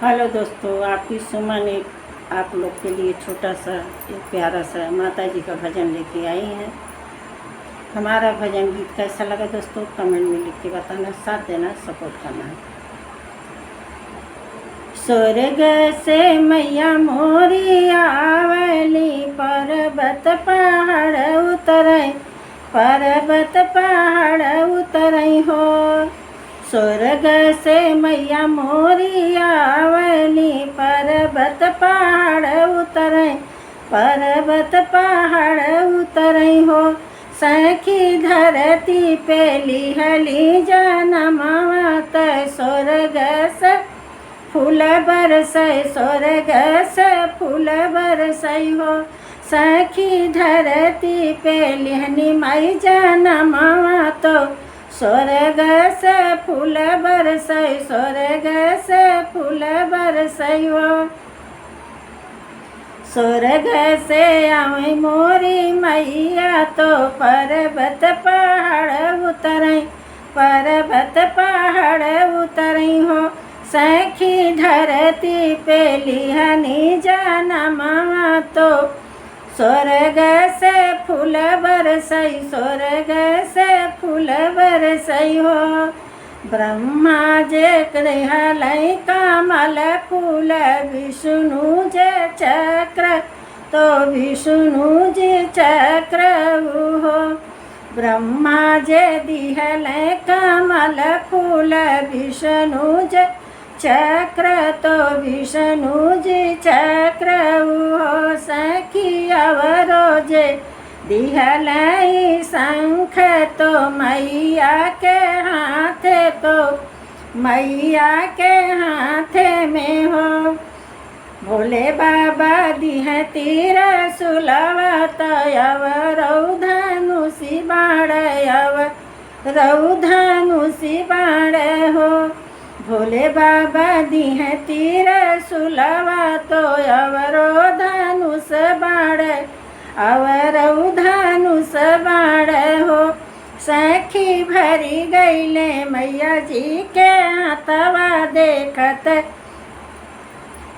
Hello दोस्तों, आपकी सुमा ने आप लोग के लिए छोटा सा एक प्यारा सा माता जी का भजन लेके आई हैं। हमारा भजन गीत कैसा लगा दोस्तों कमेंट में लिख के बताना, साथ देना, सपोर्ट करना। स्वर्ग से मैया मोरी आवली, पर्वत पहाड़ उतरई, पर्वत पहाड़ उतरई हो। स्वर्ग से मैया मोरी आवली, पर्वत पहाड़ उतरई, पर्वत पहाड़ उतरई हो। सखी धरती पे लिहली जनमवा, स्वर्ग से फूल बरसई, स्वर्ग से फूल बरसई हो। सखी धरती पे लिहनी माई जनमवा, तो स्वर्ग से फूल बरसई, स्वर्ग से फूल बरसई हो। स्वर्ग से आई मोरी मैया, तो पर्वत पहाड़ उतरई, पर्वत पहाड़ उतरई हो। सखी धरती पे लिहनी जनमवा, तो स्वर्ग से फूल बरसई, स्वर्ग से फूल बरसई हो। ब्रह्मा जे कहलई कमल फूल, विष्णु जे चक्र, तो विष्णु जी चक्र हो। ब्रह्मा जे दिहलई कमल फूल, विष्णु जे चक्र, तो विष्णु जी चक्र हो। सखी अवरो जे दिहलई शंख, तो मैया के हाथ, तो मैया के हाथ में हो। भोले बाबा दिह तीर सुलवा, अवरौ धनुषी बाण, अवरौ धनुषी बाण हो। भोले बाबा दिह तीर सुलवा, तो अवरो धनुष बाण, अवरौ धनुष बाण हो। सखी भरी गईले मैया जी के हाथवा, देखत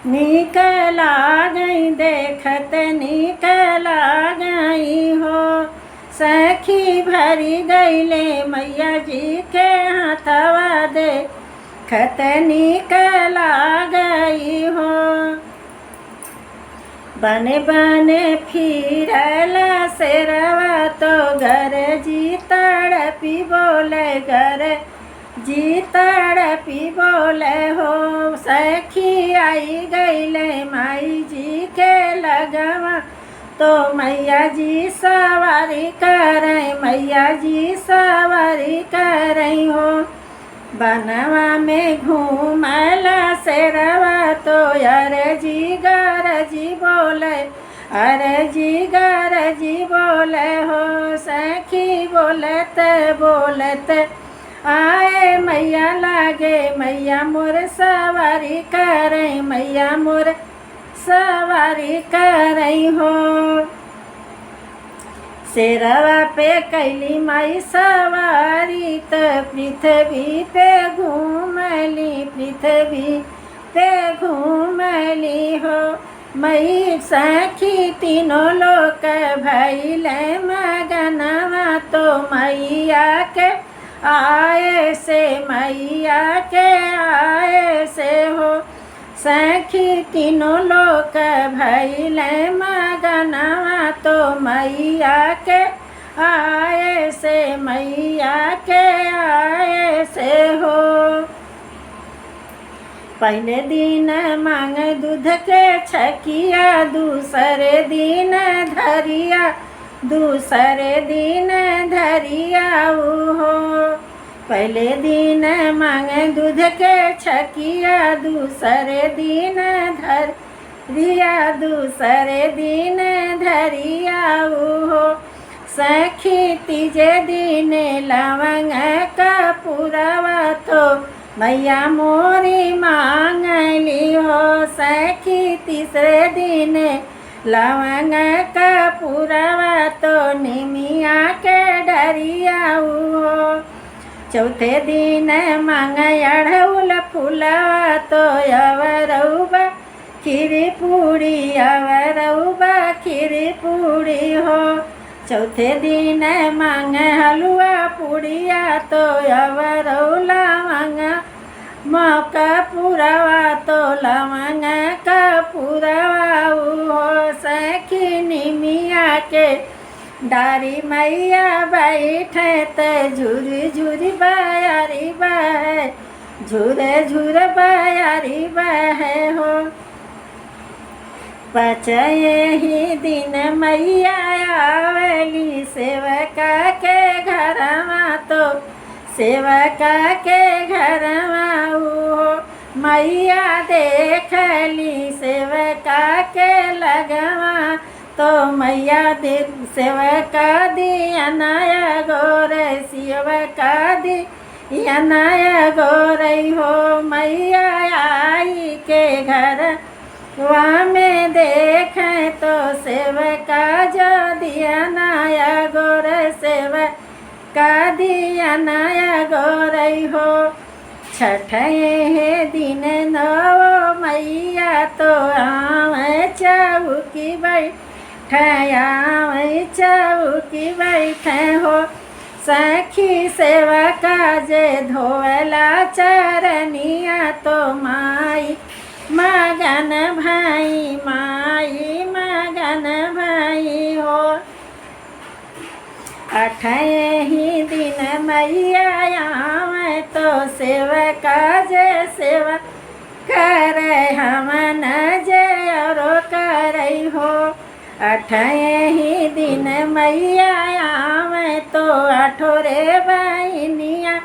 नीक लागई, देखत नीक लागई हो। सखी भरी गईले मैया जी के हाथवा, देखत नीक लागई हो। बने बने फिरला शेरवा, तो घर जी तड़पी बोले, घर जी तड़पी बोले हो। सखी आई गईले माई जी के लगवा, तो मैया जी सवारी करई, मैया जी सवारी करई हो। बनवा में घूमला शेरवा, तो अरजी गरजी बोले, अरजी गरजी बोले हो। सखी बोलत बोलत आए मैया लागे, मैया मोर सवारी करई, मैया मोर सवारी करई हो। शेरवा पे कैली माई सवारी, त पृथ्वी पे घूमली, पृथ्वी पे घूमली हो। मई सखी तीनों लोक भइले मगनवा, तो मैया के आए से, मैया के आए से हो। सखी तीनों लोक भइले मगनवा, तो मैया के आए से, मैया के आए से हो। पहले दिन मांग दूध के छकिया, दूसरे दिन धरिया, दूसरे दिन धरिया हो। पहले दिन मांगे दूध के छकिया, दूसरे दिन धरिया, दूसरे दिन धरिया हो। सखी तीजे दिन लवंग कपूरवा, तो मैया मोरी मांगली हो। सखी तीसरे दिन लवंग कपूरवा, तो निमिया के डरिया हो। चौथे दिन मांगे अड़हुल फूलवा तो अवरउबा खीरी पूड़ी अवरउबा खीरी पूड़ी हो। चौथे दिन मांगे हलवा पूड़िया तो अवरउला मांगा मौका पुरावा तो लवंग का पुरावा हो। सखी निमिया के डारी मैया बैठे ते झुरी झुरी बयारी बहे झुरे झुर बयारी बहे हो। पचये ही दिन मैया आवेली सेवका के घरमा तो सेवका के घरमा हो। मैया देखली सेवका के लगवा तो मैया दे सेवका दिया नया गोरे सेवका दिया नया गोरई हो। मैया आई के घर वहाँ में देखें तो सेवका जो दिया नया गोरे सेवका दिया नया गोरई हो। छठे दिन नौ मैया तो आवे चौकी बैठे चौकी बैठे हो। सखी सेवका जे धोवला चरनिया तो माई मगन भाई माई मगन भाई हो। अठे ही दिन मैया आवे तो सेवका जे सेवा करे हमन जे और करई हो। अठे ही दिन मैया आवे तो आठोरे बहिनिया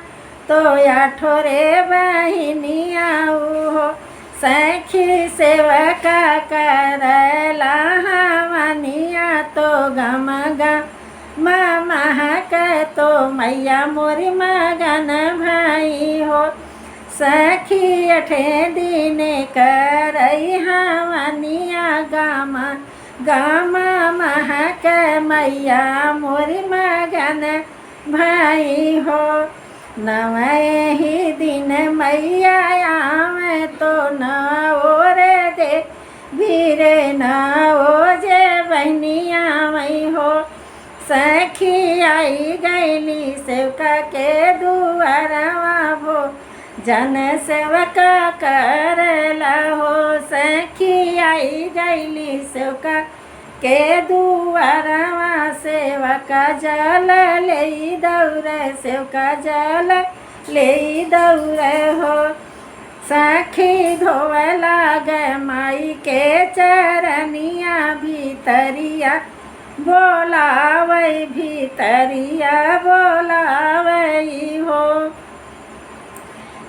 तो आठोरे बहिनिया हो। सखी सेवका करला हवनिया तो गम गम महक तो मैया मोरी मगन भाई हो। सखी अठे दिन करई हवनिया गम गम महक मैया मोरी मगन भाई हो। नवे ही दिन मैया आवे तो नवो रे दे भीरे नवो जे बहनिया मई हो। सखी आई गईली सेवका के दुआरवा भो जन सेवका करला हो। सखी आई गईली सेवका के दुआरवा सेवका जल ले दौरे सेवका जल ले दौरे हो। सखी धोवे लागे माई के चरनिया भीतरिया बोलावे भीतरिया बोलावे हो।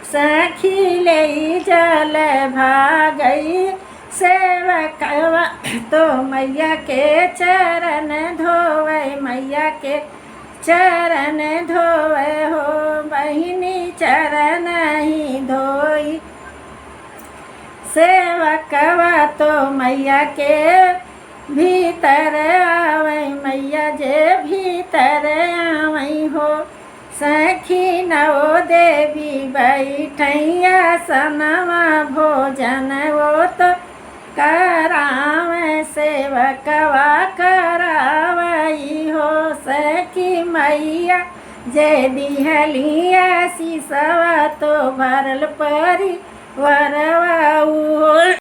सखी ले जल भागई सेवकवा तो मैया के चरण धोवे मैया के चरण धोवे हो। बहिनी चरण ही धोई सेवकवा तो मैया के भीतर आवे मैया जे भीतर आवे हो। सखी नवो देवी बैठैया सनवा भोजन वो तो करावे सेवकवा करावई हो। सखी मैया जे दिहलिया सीसवा तो भरल परी वरवा